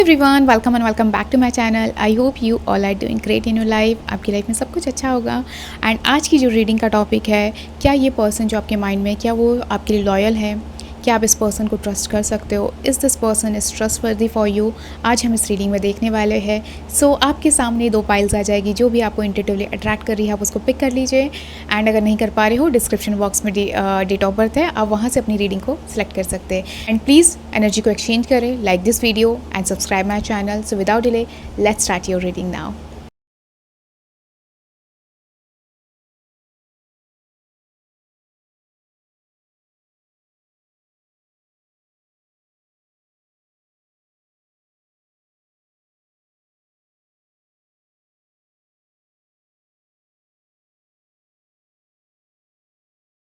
Everyone, welcome and welcome back to my channel. I hope you all are doing great in your life. आपकी life में सब कुछ अच्छा होगा। And आज की जो रीडिंग का टॉपिक है, क्या ये पर्सन जो आपके माइंड में, क्या वो आपके लिए लॉयल है? क्या आप इस पर्सन को ट्रस्ट कर सकते हो? Is this person is trustworthy for you? आज हम इस रीडिंग में देखने वाले हैं। सो आपके सामने दो पाइल्स आ जाएगी, जो भी आपको इंट्यूटिवली अट्रैक्ट कर रही है आप उसको पिक कर लीजिए। एंड अगर नहीं कर पा रहे हो, डिस्क्रिप्शन बॉक्स में डेट ऑफ बर्थ है, आप वहाँ से अपनी रीडिंग को सिलेक्ट कर सकते हैं। एंड प्लीज़ एनर्जी को एक्सचेंज करें, like this video and subscribe my channel. So without delay let's start your reading now.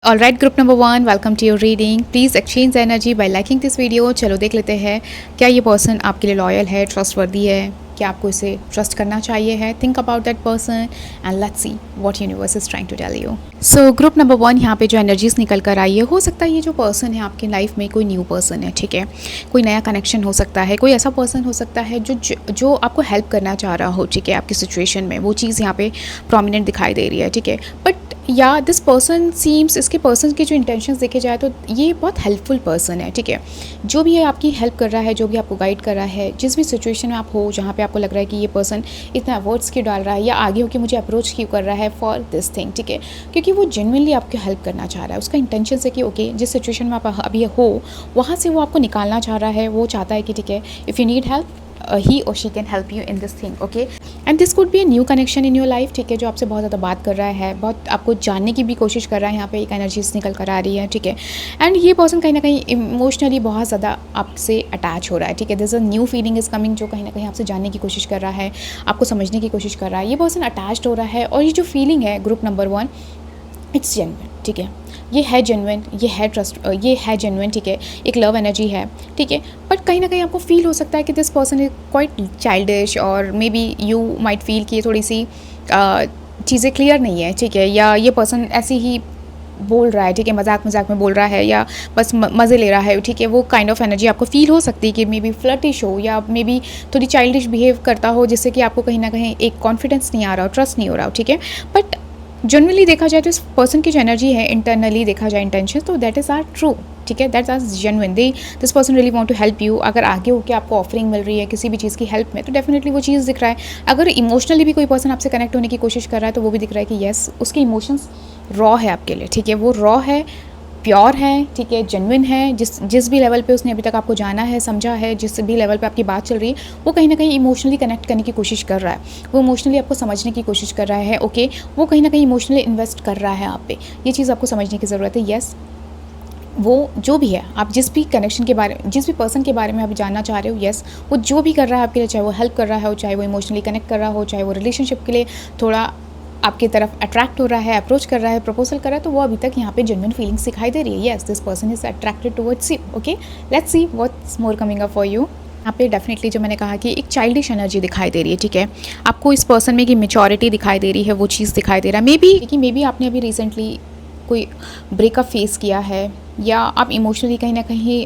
All right, group number 1, welcome to your reading. Please exchange energy by liking this video. चलो देख लेते हैं, क्या ये person आपके लिए loyal है, trustworthy है? क्या आपको इसे ट्रस्ट करना चाहिए है? Think about that person and let's see what universe is trying to tell you. So group number 1, यहाँ पे जो एनर्जीज निकल कर आई है, हो सकता है ये जो पर्सन है आपकी लाइफ में कोई न्यू पर्सन है, ठीक है? कोई नया कनेक्शन हो सकता है, कोई ऐसा पर्सन हो सकता है जो आपको हेल्प करना चाह रहा हो, ठीक है? आपकी सिचुएशन में वो चीज़ यहाँ पे प्रोमिनेंट दिखाई दे रही है, ठीक है? बट या दिस पर्सन सीम्स, इसके पर्सन की जो इंटेंशंस देखे जाए तो ये बहुत हेल्पफुल पर्सन है, ठीक है? जो भी है आपकी हेल्प कर रहा है, जो भी आपको गाइड कर रहा है, जिस भी सिचुएशन में आप हो जहाँ पे आपको लग रहा है कि ये पर्सन इतना एफर्ट्स क्यों डाल रहा है या आगे होकर मुझे अप्रोच क्यों कर रहा है फॉर दिस थिंग, ठीक है? क्योंकि वो जेन्युइनली आपकी हेल्प करना चाह रहा है। उसका इंटेंशन है कि ओके, जिस सिचुएशन में आप अभी हो वहाँ से वो आपको निकालना चाह रहा है। वो चाहता है कि ठीक है, इफ़ यू नीड हेल्प ही और she can help you in this thing, okay? And this could be a new connection in your life, ठीक है? जो आपसे बहुत ज़्यादा बात कर रहा है, बहुत आपको जानने की भी कोशिश कर रहा है। यहाँ पे एक एनर्जीज निकल कर आ रही है, ठीक है? एंड ये पर्सन कहीं ना कहीं इमोशनली बहुत ज़्यादा आपसे अटैच हो रहा है, ठीक है? This a new feeling is coming, जो कहीं ना कहीं आपसे जानने की कोशिश कर रहा है, आपको समझने की कोशिश कर रहा है। ये पर्सन अटैच्ड हो रहा है और ये जो फीलिंग है ग्रुप नंबर 1, इट्स जेन्युइन, ठीक है? ये है जेन्युइन, ये है ट्रस्ट, ये है जेन्युइन, ठीक है? एक लव एनर्जी है, ठीक है? बट कहीं ना कहीं आपको फील हो सकता है कि this person is quite childish और maybe you might feel कि ये थोड़ी सी चीज़ें क्लियर नहीं है, ठीक है? या ये पर्सन ऐसे ही बोल रहा है, ठीक है? मजाक मजाक में बोल रहा है या बस मज़े ले रहा है, ठीक है? वो काइंड ऑफ एनर्जी आपको फील हो सकती है कि मे बी फ्लर्टिश हो या मे बी थोड़ी चाइल्डिश बिहेव करता हो, जिससे कि आपको कहीं ना कहीं एक कॉन्फिडेंस नहीं आ रहा हो, ट्रस्ट नहीं हो रहा हो, ठीक है? बट जनरली देखा जाए तो इस पर्सन की जो एनर्जी है, इंटरनली देखा जाए इंटेंशन, तो दैट इज़ आर ट्रू, ठीक है? That's are genuine. This person really want to help you. अगर आगे होकर आपको ऑफरिंग मिल रही है किसी भी चीज़ की हेल्प में, तो डेफिनेटली वो चीज़ दिख रहा है। अगर इमोशनली भी कोई पर्सन आपसे कनेक्ट होने की कोशिश कर रहा है, तो वो भी दिख रहा है कि येस, उसके इमोशंस रॉ है आपके लिए, ठीक है? वो रॉ है, प्योर है, ठीक है? जेन्युइन है। जिस भी लेवल पे उसने अभी तक आपको जाना है, समझा है, जिस भी लेवल पे आपकी बात चल रही है, वो कहीं ना कहीं इमोशनली कनेक्ट करने की कोशिश कर रहा है। वो इमोशनली आपको समझने की कोशिश कर रहा है, ओके? वो कहीं ना कहीं इमोशनली इन्वेस्ट कर रहा है आप पे। ये चीज़ आपको समझने की ज़रूरत है। येस, वो जो भी है, आप जिस भी कनेक्शन के बारे में, जिस भी पर्सन के बारे में आप जानना चाह रहे हो, येस, वो जो भी कर रहा है आपके लिए, चाहे वो हेल्प कर रहा हो, चाहे वो इमोशनली कनेक्ट कर रहा हो, चाहे वो रिलेशनशिप के लिए थोड़ा आपकी तरफ अट्रैक्ट हो रहा है, अप्रोच कर रहा है, प्रपोजल कर रहा है, तो वो अभी तक यहाँ पे जेन्युइन फीलिंग्स दिखाई दे रही है। Yes, this person is attracted towards you, okay? Let's see what's more coming up for you. यहाँ पे डेफिनेटली जो मैंने कहा कि एक चाइल्डिश एनर्जी दिखाई दे रही है, ठीक है? आपको इस पर्सन में की मेच्योरिटी दिखाई दे रही है, वो चीज़ दिखाई दे रहा है। मे बी आपने अभी रिसेंटली कोई ब्रेकअप फेस किया है, या आप इमोशनली कहीं ना कहीं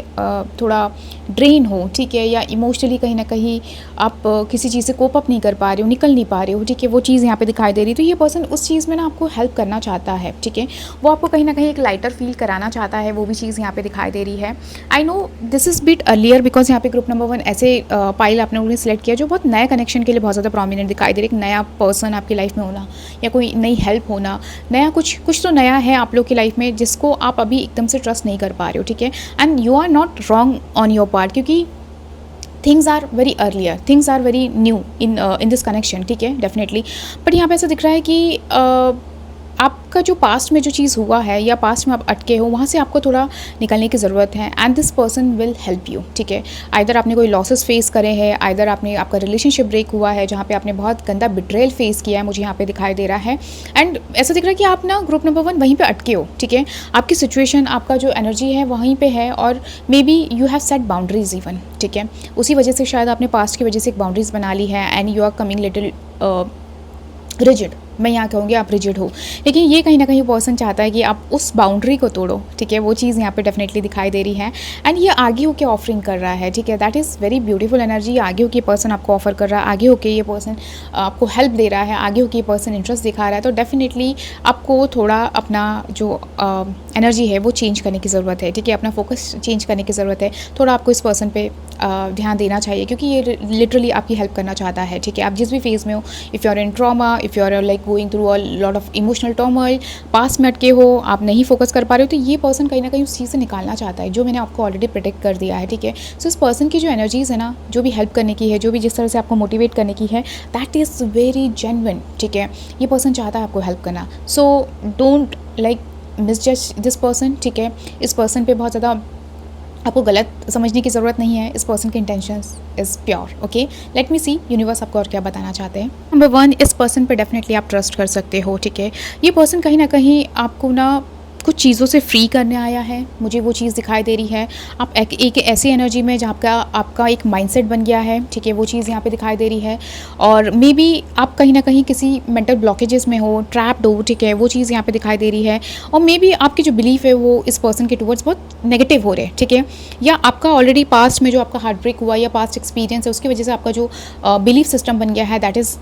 थोड़ा ड्रेन हो, ठीक है? या इमोशनली कहीं ना कहीं आप किसी चीज़ से कोप अप नहीं कर पा रहे हो, निकल नहीं पा रहे हो, ठीक है? वो चीज़ यहाँ पे दिखाई दे रही है। तो ये पर्सन उस चीज़ में ना आपको हेल्प करना चाहता है, ठीक है? वो आपको कहीं ना कहीं एक लाइटर फील कराना चाहता है, वो भी चीज़ यहाँ पे दिखाई दे रही है। I know this is bit earlier, because यहाँ पे ग्रुप नंबर 1 ऐसे पाइल आपने उन्हें सेलेक्ट किया जो बहुत नए कनेक्शन के लिए बहुत ज़्यादा प्रोमिनेंट दिखाई दे रही है। एक नया पर्सन आपकी लाइफ में होना या कोई नई हेल्प होना, नया कुछ तो नया है आप लोग की लाइफ में, जिसको आप अभी एकदम से ट्रस्ट नहीं कर पा रहे हो, ठीक है? And you are not wrong on your part, क्योंकि things are very earlier, things are very new in this connection, ठीक है? डेफिनेटली। बट यहाँ पे ऐसा दिख रहा है कि आपका जो पास्ट में जो चीज़ हुआ है या पास्ट में आप अटके हो, वहाँ से आपको थोड़ा निकलने की ज़रूरत है। And this person will help you, ठीक है? आइदर आपने कोई लॉसेस फेस करे हैं, आइदर आपका रिलेशनशिप ब्रेक हुआ है जहाँ पे आपने बहुत गंदा बिट्रेयल फेस किया है, मुझे यहाँ पे दिखाई दे रहा है। एंड ऐसा दिख रहा है कि आप ना ग्रुप नंबर 1 वहीं पे अटके हो, ठीक है? आपकी सिचुएशन, आपका जो एनर्जी है वहीं पे है, और maybe you have set boundaries even, ठीक है? उसी वजह से शायद आपने पास्ट की वजह से एक बाउंड्रीज बना ली है, and you are coming little rigid, मैं यहाँ कहूँगी आप रिजिड हो, लेकिन ये कहीं ना कहीं पर्सन चाहता है कि आप उस बाउंड्री को तोड़ो, ठीक है। वो चीज़ यहाँ पे डेफिनेटली दिखाई दे रही है एंड ये आगे होके ऑफरिंग कर रहा है, ठीक है। That is very beautiful energy. आगे होके पर्सन आपको ऑफर कर रहा है, आगे होके ये पर्सन आपको हेल्प दे रहा है, आगे होके ये पर्सन इंटरेस्ट दिखा रहा है। तो डेफिनेटली आपको थोड़ा अपना जो एनर्जी है वो चेंज करने की ज़रूरत है, ठीक है। अपना फोकस चेंज करने की ज़रूरत है। थोड़ा आपको इस पर्सन पे ध्यान देना चाहिए, क्योंकि ये लिटरली आपकी हेल्प करना चाहता है, ठीक है। आप जिस भी फेज़ में हो, if you are in trauma, if you are like going through a lot of emotional turmoil, पास में अटके हो, आप नहीं फोकस कर पा रहे हो, तो ये पर्सन कहीं ना कहीं उस चीज़ से निकालना चाहता है, जो मैंने आपको ऑलरेडी प्रेडिक्ट कर दिया है, ठीक है। सो इस पर्सन की जो एनर्जीज़ है ना, जो भी हेल्प करने की है, जो भी जिस तरह से आपको मोटिवेट करने की है, दैट इज़ वेरी जेन्युइन, ठीक है। ये पर्सन चाहता है आपको हेल्प करना। So don't like misjudge this person, ठीक है। इस पर्सन पे बहुत ज़्यादा आपको गलत समझने की ज़रूरत नहीं है। इस पर्सन के intentions is pure, okay. Let me see universe आपको और क्या बताना चाहते हैं। नंबर 1, इस पर्सन पे डेफिनेटली आप ट्रस्ट कर सकते हो, ठीक है। ये पर्सन कहीं ना कहीं आपको ना कुछ चीज़ों से फ्री करने आया है, मुझे वो चीज़ दिखाई दे रही है। आप एक ऐसी एनर्जी में जहाँ आपका एक माइंडसेट बन गया है, ठीक है, वो चीज़ यहाँ पे दिखाई दे रही है। और मे बी आप कहीं ना कहीं किसी मेंटल ब्लॉकेजेस में हो, ट्रैप्ड हो, ठीक है, वो चीज़ यहाँ पे दिखाई दे रही है। और मे बी आपकी जो बिलीफ है वो इस पर्सन के टुवर्ड्स बहुत नेगेटिव हो रहे हैं, ठीक है। या आपका ऑलरेडी पास्ट में जो आपका हार्ट ब्रेक हुआ या पास्ट एक्सपीरियंस है, उसकी वजह से आपका जो बिलीफ सिस्टम बन गया है, that is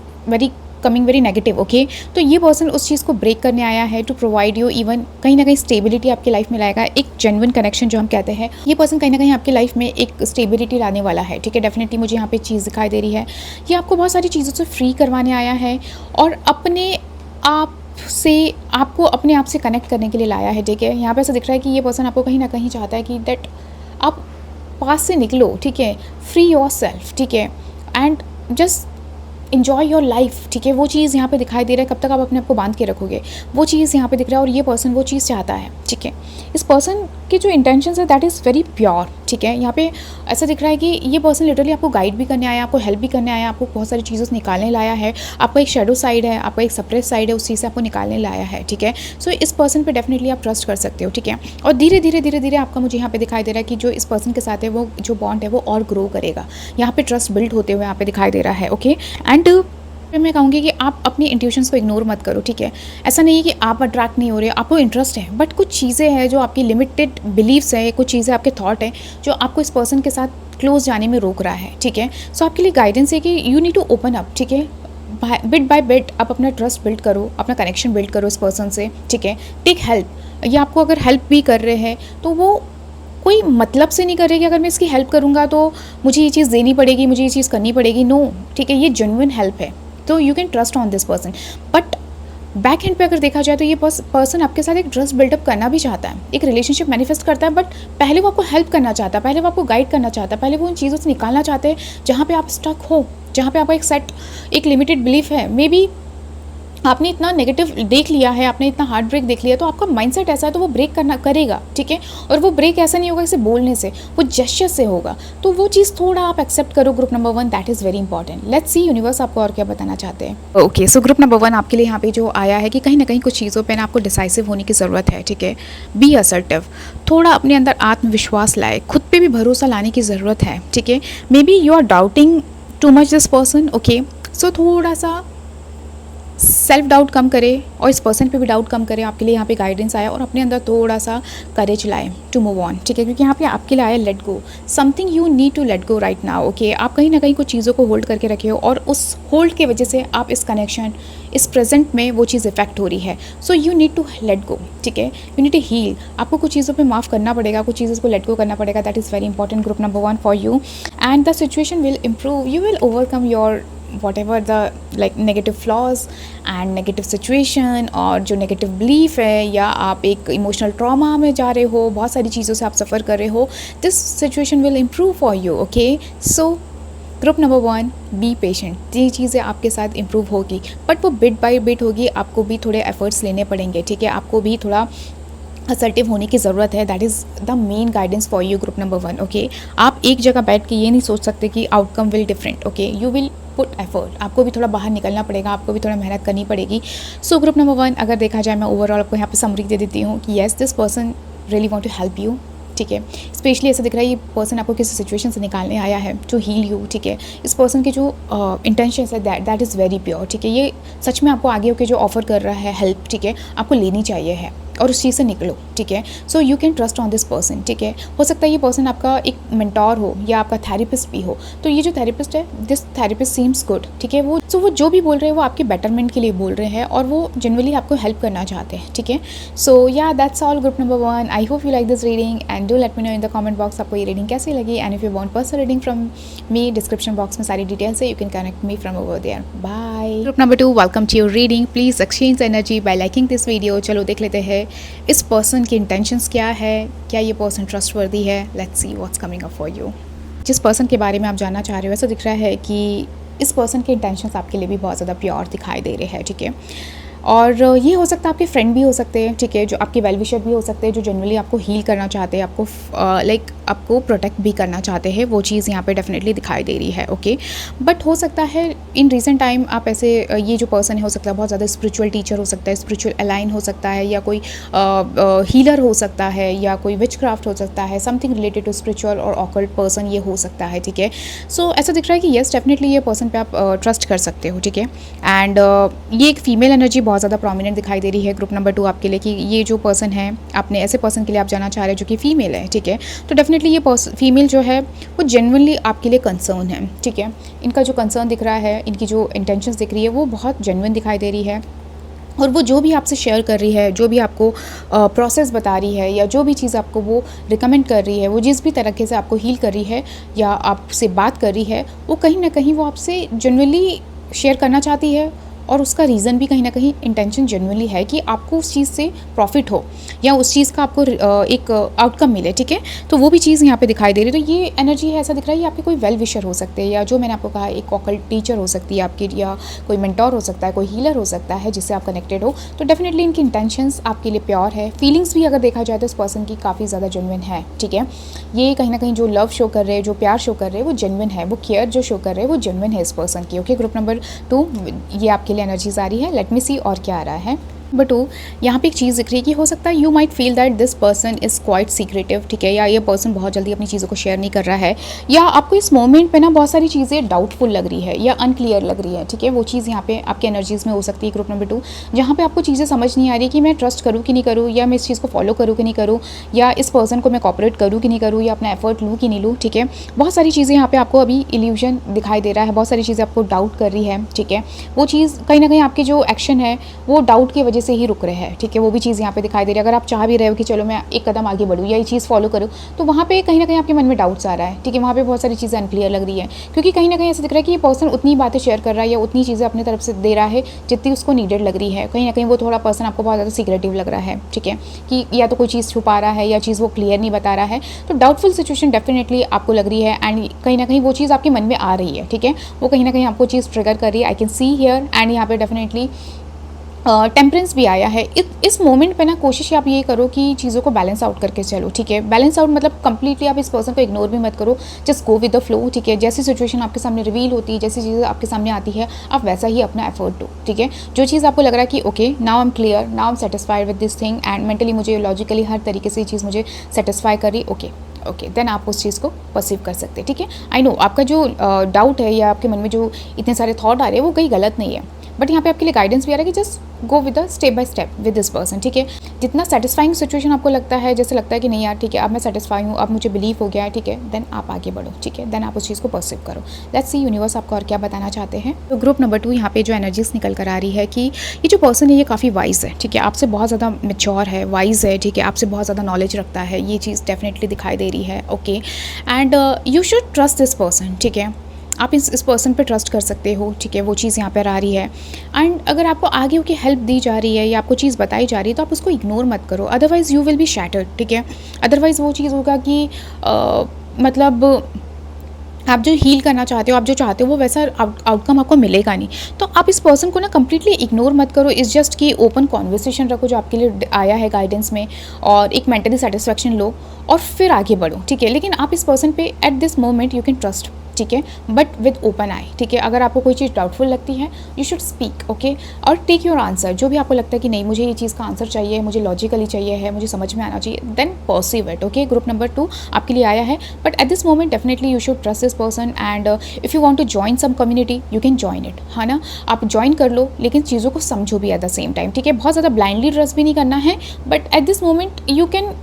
coming very negative, okay. तो ये पर्सन उस चीज़ को ब्रेक करने आया है टू प्रोवाइड यू इवन कहीं ना कहीं स्टेबिलिटी आपकी लाइफ में लाएगा। एक जेन्युइन कनेक्शन जो हम कहते हैं, ये पर्सन कहीं ना कहीं आपकी लाइफ में एक स्टेबिलिटी लाने वाला है, ठीक है। डेफिनेटली मुझे यहाँ पे चीज़ दिखाई दे रही है, ये आपको बहुत सारी चीज़ों से फ्री करवाने आया है और अपने आप से आपको अपने आप से कनेक्ट करने के लिए लाया है, ठीक है। यहाँ पे ऐसा दिख रहा है कि ये पर्सन आपको कहीं ना कहीं चाहता है कि दैट आप पास से निकलो, ठीक है, फ्री योर सेल्फ, ठीक है, and just enjoy your life, ठीक है। वो चीज़ यहाँ पे दिखाई दे रहा है। कब तक आप अपने आप को बांध के रखोगे, वो चीज़ यहाँ पे दिख रहा है और ये पर्सन वो चीज़ चाहता है, ठीक है। इस पर्सन के जो इंटेंशंस है दैट इज़ वेरी प्योर, ठीक है। यहाँ पे ऐसा दिख रहा है कि ये पर्सन लिटरली आपको गाइड भी करने आया, आपको हेल्प भी करने आया, आपको बहुत सारी चीज़ों से निकालने लाया है। आपका एक शेडो साइड है, आपका एक सप्रेस साइड है, उस चीज़ से आपको निकालने लाया है, ठीक है। सो इस पर्सन पे डेफिनेटली आप ट्रस्ट कर सकते हो, ठीक है। और धीरे धीरे आपका मुझे यहाँ पे दिखाई दे रहा है कि जो इस पर्सन के साथ है वो जो बॉन्ड है वो और ग्रो करेगा। यहाँ पे ट्रस्ट बिल्ड होते हुए यहाँ पे दिखाई दे रहा है, ओके। एंड मैं कहूँगी कि आप अपनी इंट्यूशंस को इग्नोर मत करो, ठीक है। ऐसा नहीं है कि आप अट्रैक्ट नहीं हो रहे, आपको इंटरेस्ट है, बट कुछ चीज़ें हैं जो आपकी लिमिटेड बिलीव्स है, कुछ चीज़ें आपके थॉट हैं जो आपको इस पर्सन के साथ क्लोज जाने में रोक रहा है, ठीक है। सो आपके लिए गाइडेंस है कि you need to open up, ठीक है। बिट बाय बिट आप अपना ट्रस्ट बिल्ड करो, अपना कनेक्शन बिल्ड करो इस पर्सन से, ठीक है। Take help. ये आपको अगर हेल्प भी कर रहे हैं तो वो कोई मतलब से नहीं करेगी, अगर मैं इसकी हेल्प करूँगा तो मुझे ये चीज़ देनी पड़ेगी, मुझे ये चीज़ करनी पड़ेगी, नो, ठीक है। ये जेन्युइन हेल्प है, तो you can trust on this person. But back hand पे अगर देखा जाए तो ये पर्सन आपके साथ एक ट्रस्ट बिल्डअप करना भी चाहता है, एक रिलेशनशिप मैनिफेस्ट करता है, बट पहले वो आपको हेल्प करना चाहता है, पहले वो आपको गाइड करना चाहता है, पहले वो उन चीज़ों से निकालना चाहते हैं जहाँ पे आप स्टक हो, जहाँ पे आपका एक लिमिटेड बिलीफ है। मे बी आपने इतना नेगेटिव देख लिया है, आपने इतना हार्ट ब्रेक देख लिया, तो आपका माइंडसेट ऐसा है तो वो ब्रेक करेगा, ठीक है। और वो ब्रेक ऐसा नहीं होगा इसे बोलने से, वो जेस्चर से होगा। तो वो चीज़ थोड़ा आप एक्सेप्ट करो। Group number 1, that is very important. Let's see universe आपको और क्या बताना चाहते हैं। ओके, सो ग्रुप नंबर 1 आपके लिए यहाँ पे जो आया है कि कहीं ना कहीं कुछ चीज़ों पर ना आपको डिसाइसिव होने की ज़रूरत है, ठीक है। बी असर्टिव, थोड़ा अपने अंदर आत्मविश्वास लाए, खुद पे भी भरोसा लाने की ज़रूरत है, ठीक है। Maybe you are doubting too much this person, okay. So थोड़ा सा सेल्फ डाउट कम करे और इस पर्सन पे भी डाउट कम करे। आपके लिए यहाँ पे गाइडेंस आया और अपने अंदर थोड़ा सा करेज लाए टू मूव ऑन, ठीक है। क्योंकि यहाँ पे आपके लिए आया let go, something you need to let go right now, okay. आप कहीं ना कहीं कुछ चीज़ों को होल्ड करके रखे हो और उस होल्ड की वजह से आप इस कनेक्शन, इस प्रेजेंट में वो चीज़ इफेक्ट हो रही है। So you need to let go, ठीक है। You need to heal. आपको कुछ चीज़ों पर माफ़ करना पड़ेगा, कुछ चीज़ों को लेट गो करना पड़ेगा। That is very important group number 1 for you. And the situation will improve, you will overcome your whatever the like negative flaws and negative situation और जो negative belief है, या आप एक emotional trauma में जा रहे हो, बहुत सारी चीज़ों से आप सफ़र कर रहे हो, this situation will improve for you, okay। so group number 1, be patient. ये चीज़ें आपके साथ इम्प्रूव होगी, बट वो बिट बाय बिट होगी। आपको भी थोड़े एफर्ट्स लेने पड़ेंगे, ठीक है। आपको भी थोड़ा असर्टिव होने की ज़रूरत है। That is the main guidance for you group number 1, okay. आप एक जगह बैठ के ये नहीं सोच सकते कि outcome will different, okay. You will put effort, आपको भी थोड़ा बाहर निकलना पड़ेगा, आपको भी थोड़ा मेहनत करनी पड़ेगी। सो ग्रुप नंबर 1 अगर देखा जाए, मैं ओवरऑल आपको यहाँ पे समरी दे देती हूँ कि yes, this person really want to help you, ठीक है। स्पेशली ऐसा दिख रहा है ये पर्सन आपको किसी सिचुएशन से निकालने आया है टू हील यू, ठीक है। इस पर्सन के जो इंटेंशन है दैट इज़ वेरी प्योर, ठीक है। ये सच में आपको आगे होकर जो ऑफर कर रहा है हेल्प, ठीक है, आपको लेनी चाहिए है और उस चीज़ से निकलो, ठीक है। So you can trust on this person, ठीक है। हो सकता है ये पर्सन आपका एक मेंटोर हो या आपका थेरेपिस्ट भी हो। तो ये जो थेरेपिस्ट है, दिस थेरेपिस्ट सीम्स गुड, ठीक है। वो जो भी बोल रहे हैं वो आपके बेटरमेंट के लिए बोल रहे हैं और वो जनरली आपको हेल्प करना चाहते हैं, ठीक है। So yeah that's all group number 1। I hope you like this reading and do let me know in the comment box आपको ये रीडिंग कैसी लगी। And if you want personal reading from me, description box में सारी details है, you can connect me from over there. Bye. Group number 2, welcome to your reading. Please exchange energy by liking this video. चलो देख लेते हैं इस person की intentions क्या है, क्या ये पर्सन ट्रस्टवर्दी है। Let's see what's coming up for you. जिस पर्सन के बारे में आप जानना चाह रहे हो ऐसा दिख रहा है कि इस पर्सन के इंटेंशंस आपके लिए भी बहुत ज़्यादा प्योर दिखाई दे रहे हैं, ठीक है। और ये हो सकता है आपके फ्रेंड भी हो सकते हैं, ठीक है, जो आपके वेल विशर भी हो सकते हैं, जो जनरली आपको हील करना चाहते हैं, आपको लाइक आपको प्रोटेक्ट भी करना चाहते हैं। वो चीज़ यहाँ पे डेफिनेटली दिखाई दे रही है, ओके। बट हो सकता है इन रिसेंट टाइम आप ऐसे ये जो पर्सन है हो सकता है बहुत ज़्यादा स्पिरिचुअल टीचर हो सकता है, स्पिरिचुअल अलाइन हो सकता है, या कोई हीलर हो सकता है, या कोई विच क्राफ्ट हो सकता है, समथिंग रिलेटेड टू स्पिरिचुअल और ऑकल्ट पर्सन ये हो सकता है, ठीक है। सो ऐसा दिख रहा है कि येस डेफिनेटली ये पर्सन पे आप ट्रस्ट कर सकते हो, ठीक है। एंड ये एक फीमेल एनर्जी बहुत ज़्यादा प्रोमिनेंट दिखाई दे रही है ग्रुप नंबर 2 आपके लिए, कि ये जो पर्सन है आपने ऐसे पर्सन के लिए आप जाना चाह रहे हैं जो कि फीमेल है, ठीक है। तो डेफिनेटली ये फीमेल जो है वो जेन्युइनली आपके लिए कंसर्न है, ठीक है। इनका जो कंसर्न दिख रहा है, इनकी जो इंटेंशंस दिख रही है वो बहुत जेन्युइन दिखाई दे रही है। और वो जो भी आपसे शेयर कर रही है, जो भी आपको प्रोसेस बता रही है, या जो भी चीज़ आपको वो रिकमेंड कर रही है, वो जिस भी तरीके से आपको हील कर रही है या आपसे बात कर रही है, वो कहीं ना कहीं वो आपसे जेन्युइनली शेयर करना चाहती है। और उसका रीज़न भी कहीं ना कहीं इंटेंशन जेन्युइनली है कि आपको उस चीज़ से प्रॉफिट हो या उस चीज़ का आपको एक आउटकम मिले, ठीक है। तो वो भी चीज़ यहाँ पे दिखाई दे रही है। तो ये एनर्जी है, ऐसा दिख रहा है ये आपके कोई वेल विशर हो सकते हैं, या जो मैंने आपको कहा एक ऑकल्ट टीचर हो सकती है आपकी, या कोई मेंटोर हो सकता है, कोई हीलर हो सकता है जिससे आप कनेक्टेड हो। तो डेफिनेटली इनकी इंटेंशंस आपके लिए प्योर है। फीलिंग्स भी अगर देखा जाए तो इस पर्सन की काफ़ी ज़्यादा जेन्युइन है, ठीक है। ये कहीं ना कहीं जो लव शो कर रहे हैं, जो प्यार शो कर रहे हैं वो जेन्युइन है, वो केयर जो शो कर रहे हैं वो जेन्युइन है इस पर्सन की, ओके। ग्रुप नंबर 2 ये आपके लिए एनर्जीज आ रही है। लेट मी सी और क्या आ रहा है। बट यहाँ पे एक चीज़ दिख रही है कि हो सकता है you might feel that this person is quite secretive, ठीक है, या ये पर्सन बहुत जल्दी अपनी चीज़ों को शेयर नहीं कर रहा है, या आपको इस मोमेंट पे ना बहुत सारी चीज़ें डाउटफुल लग रही है या अनक्लियर लग रही है, ठीक है। वो चीज़ यहाँ पे आपके एनर्जीज़ में हो सकती है ग्रुप नंबर 2, जहाँ पे आपको चीज़ें समझ नहीं आ रही कि मैं ट्रस्ट करूँ कि नहीं करूँ, या मैं इस चीज़ को फॉलो करूँ कि नहीं करूँ, या इस पर्सन को मैं कॉपरेट करूँ कि नहीं करूँ, या अपना एफर्ट लूँ कि नहीं लूँ, ठीक है। बहुत सारी चीज़ें यहाँ पे आपको अभी इल्यूजन दिखाई दे रहा है, बहुत सारी चीज़ें आपको डाउट कर रही है, ठीक है। वो चीज़ कहीं ना कहीं आपके जो एक्शन है वो डाउट की वजह से ही रुक रहे हैं, ठीक है। वो भी चीज़ यहाँ पे दिखाई दे रही है। अगर आप चाह भी रहे हो कि चलो मैं एक कदम आगे बढ़ूँ या ये चीज़ फॉलो करूँ, तो वहाँ पे कहीं ना कहीं आपके मन में डाउट्स आ रहा है, ठीक है। वहाँ पे बहुत सारी चीज़ें अनक्लियर लग रही है, क्योंकि कहीं ना कहीं ऐसा दिख रहा है कि ये पर्सन उतनी बातें शेयर कर रहा है या उतनी चीज़ें अपनी तरफ से दे रहा है जितनी उसको नीडेड लग रही है। कहीं ना कहीं वो थोड़ा पर्सन आपको बहुत ज़्यादा सीक्रेटिव लग रहा है, ठीक है, कि या तो कोई चीज़ छुपा रहा है या चीज़ वो क्लियर नहीं बता रहा है। तो डाउटफुल सिचुएशन डेफिनेटली आपको लग रही है, एंड कहीं ना कहीं वो चीज़ आपके मन में आ रही है, ठीक है। वो कहीं ना कहीं आपको चीज़ ट्रिगर कर रही है, I can see here. And यहाँ पे डेफिनेटली टेम्परेंस भी आया है। इस मोमेंट पे ना कोशिश आप ये करो कि चीज़ों को बैलेंस आउट करके चलो, ठीक है। बैलेंस आउट मतलब कंप्लीटली आप इस पर्सन को इग्नोर भी मत करो, just go with the flow, ठीक है। जैसी सिचुएशन आपके सामने रिवील होती है, जैसी चीज़ें आपके सामने आती है, आप वैसा ही अपना एफर्ट दो, ठीक है। जो चीज़ आपको लग रहा है कि okay now I am clear, now I am satisfied with this thing, and mentally मुझे लॉजिकली हर तरीके से ये चीज़ मुझे सेटिस्फाई कर रही, ओके देन आप उस चीज़ को परसीव कर सकते हैं, ठीक है। आई नो आपका जो डाउट है या आपके मन में जो इतने सारे थॉट आ रहे हैं वो कहीं गलत नहीं है, बट यहाँ पे आपके लिए गाइडेंस भी आ रहा है कि just go with the step by step with this person, ठीक है। जितना सेटिस्फाइंग सिचुएशन आपको लगता है, जैसे लगता है कि नहीं यार ठीक है अब मैं सेटिस्फाई हूँ, अब मुझे बिलीव हो गया है, ठीक है, देन आप आगे बढ़ो, ठीक है। देन आप उस चीज़ को परसीव करो। लेट्स सी यूनिवर्स आपको और क्या बताना चाहते हैं। तो ग्रुप नंबर 2 यहाँ पे जो एनर्जीज निकल कर आ रही है कि ये जो पर्सन है ये काफ़ी वाइज है, ठीक है, आपसे बहुत ज़्यादा मेच्योर है, वाइज है, ठीक है, आपसे बहुत ज़्यादा नॉलेज रखता है, ये चीज़ डेफिनेटली दिखाई दे रही है, okay. And you should trust this person, ठीक है। आप इस पर्सन पे ट्रस्ट कर सकते हो, ठीक है। वो चीज़ यहाँ पर आ रही है। एंड अगर आपको आगे होकर हेल्प दी जा रही है या आपको चीज़ बताई जा रही है तो आप उसको इग्नोर मत करो, otherwise you will be shattered, ठीक है। अदरवाइज़ वो चीज़ होगा कि मतलब आप जो हील करना चाहते हो, आप जो चाहते हो वो वैसा आउटकम आपको मिलेगा नहीं। तो आप इस पर्सन को ना कम्प्लीटली इग्नोर मत करो, इस जस्ट कि ओपन कॉन्वर्सेशन रखो जो आपके लिए आया है गाइडेंस में, और एक मेंटली सेटिस्फैक्शन लो और फिर आगे बढ़ो, ठीक है। लेकिन आप इस पर्सन पे eight this moment you can trust, ठीक है, बट विद ओपन आई, ठीक है। अगर आपको कोई चीज़ डाउटफुल लगती है यू शुड स्पीक, ओके, और टेक योर आंसर। जो भी आपको लगता है कि नहीं मुझे ये चीज़ का आंसर चाहिए, मुझे लॉजिकली चाहिए है, मुझे समझ में आना चाहिए, then perceive it, okay. Group number 2 आपके लिए आया है, but at this moment definitely you should trust this person and if you want to join some community you can join it, है ना। आप ज्वाइन कर लो लेकिन चीज़ों को समझो भी एट द सेम टाइम, ठीक है। बहुत ज़्यादा ब्लाइंडली ट्रस्ट भी नहीं करना है, but at this moment you can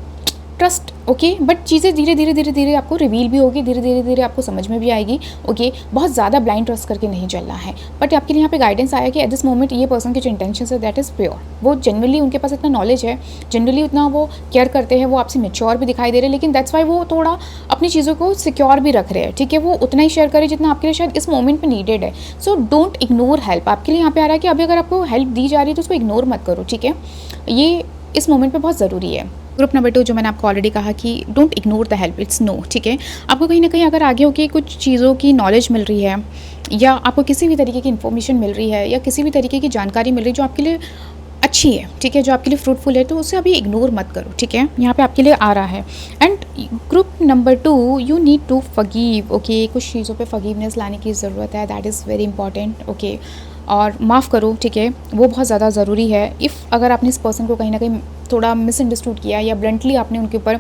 trust, okay, but चीज़ें धीरे धीरे आपको रिवील भी होगी, धीरे धीरे आपको समझ में भी आएगी, ओके। बहुत ज़्यादा ब्लाइंड ट्रस्ट करके नहीं चलना है, बट आपके लिए यहाँ पे गाइडेंस आया कि एट दिस मोमेंट ये पर्सन के जो इंटेंशन है दैट इज़ प्योर। वो जनरली उनके पास इतना नॉलेज है, जनरली उतना वो केयर करते हैं, वो आपसे मेच्योर भी दिखाई दे रहे हैं, लेकिन दैट्स वाई वो थोड़ा अपनी चीज़ों को सिक्योर भी रख रहे हैं, ठीक है। वो उतना ही शेयर करें जितना आपके लिए शायद इस मोमेंट पर नीडेड है। So don't ignore help. आपके लिए यहाँ पे आ रहा है कि अभी अगर आपको हेल्प दी जा रही है तो उसको इग्नोर मत करो, ठीक है। ये इस मोमेंट पे बहुत ज़रूरी है। ग्रुप नंबर 2 जो मैंने आपको ऑलरेडी कहा कि don't ignore the help, it's no, ठीक है। आपको कहीं ना कहीं अगर आगे होकर कुछ चीज़ों की नॉलेज मिल रही है या आपको किसी भी तरीके की इन्फॉर्मेशन मिल रही है या किसी भी तरीके की जानकारी मिल रही है जो आपके लिए अच्छी है, ठीक है, जो आपके लिए फ्रूटफुल है, तो उसे अभी इग्नोर मत करो, ठीक है। यहाँ पे आपके लिए आ रहा है। And group number 2 you need to forgive, okay. कुछ चीज़ों पे फॉरगिवनेस लाने की ज़रूरत है, that is very important, okay. और माफ़ करो, ठीक है, वो बहुत ज़्यादा ज़रूरी है। इफ़ अगर आपने इस पर्सन को कहीं ना कहीं थोड़ा मिसअंडरस्टूड किया या ब्लंटली आपने उनके ऊपर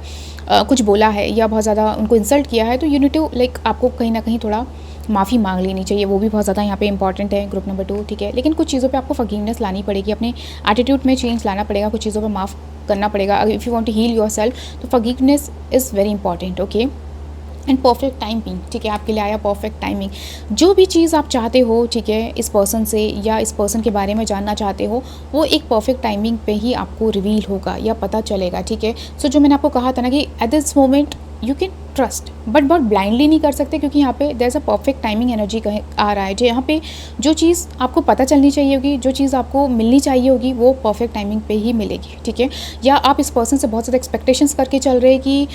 कुछ बोला है या बहुत ज़्यादा उनको इंसल्ट किया है, तो यू नीड टू लाइक आपको कहीं ना कहीं थोड़ा माफ़ी मांग लेनी चाहिए, वो भी बहुत ज़्यादा यहाँ पे इंपॉर्टेंट है ग्रुप नंबर 2, ठीक है। लेकिन कुछ चीज़ों पे आपको फॉरगिवनेस लानी पड़ेगी, अपने एटीट्यूड में चेंज लाना पड़ेगा, कुछ चीज़ों पे माफ़ करना पड़ेगा। If you want to heal yourself तो forgiveness is very important, okay. And perfect timing, ठीक है, आपके लिए आया परफेक्ट टाइमिंग। जो भी चीज़ आप चाहते हो, ठीक है, इस पर्सन से या इस पर्सन के बारे में जानना चाहते हो, वो एक परफेक्ट टाइमिंग पे ही आपको रिवील होगा या पता चलेगा, ठीक है। सो जो मैंने आपको कहा था ना कि at this moment you can trust, but बहुत ब्लाइंडली नहीं कर सकते, क्योंकि यहाँ पे there is a perfect timing energy आ रहा है। जो यहाँ पे जो चीज़ आपको पता चलनी चाहिए होगी, जो चीज़ आपको मिलनी चाहिए होगी, वो परफेक्ट टाइमिंग पे ही मिलेगी, ठीक है। या आप इस पर्सन से बहुत ज़्यादा एक्सपेक्टेशंस करके चल रहे हैं कि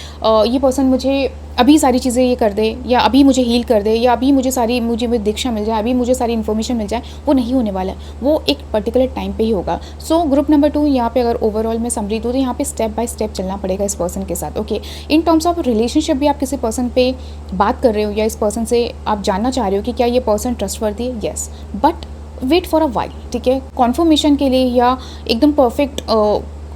ये पर्सन मुझे अभी सारी चीज़ें ये कर दे, या अभी मुझे हील कर दे, या अभी मुझे दीक्षा मिल जाए, अभी मुझे सारी इन्फॉर्मेशन मिल जाए, वो नहीं होने वाला है, वो एक पर्टिकुलर टाइम पे ही होगा। सो ग्रुप नंबर 2 यहाँ पे अगर ओवरऑल में समरी दूँ तो यहाँ पे स्टेप बाय स्टेप चलना पड़ेगा इस पर्सन के साथ, okay. In terms of relationship भी आप किसी पर्सन पे बात कर रहे हो या इस पर्सन से आप जानना चाह रहे हो कि क्या ये पर्सन ट्रस्टवर्दी है, yes, but wait for a while, ठीक है। कॉन्फर्मेशन के लिए या एकदम परफेक्ट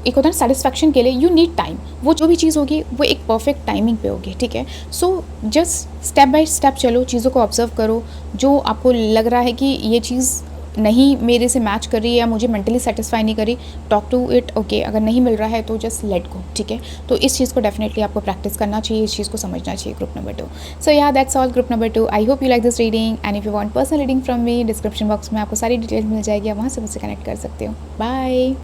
एक होता है सेटिस्फैक्शन के लिए यू नीड टाइम। वो जो भी चीज़ होगी वो एक परफेक्ट टाइमिंग पे होगी, ठीक है। So just step by step चलो, चीज़ों को ऑब्जर्व करो। जो आपको लग रहा है कि ये चीज़ नहीं मेरे से मैच कर रही है या मुझे मेंटली सेटिस्फाई नहीं करी, टॉक टू इट, ओके। अगर नहीं मिल रहा है तो जस्ट लेट गो, ठीक है। तो इस चीज़ को डेफिनेटली आपको प्रैक्टिस करना चाहिए, इस चीज़ को समझना चाहिए group number 2। So yeah that's all group number 2। I hope you like this reading and if you want personal reading from me, description box में आपको सारी डिटेल्स मिल जाएगी, आप वहाँ से मुझसे कनेक्ट कर सकते हो। बाय।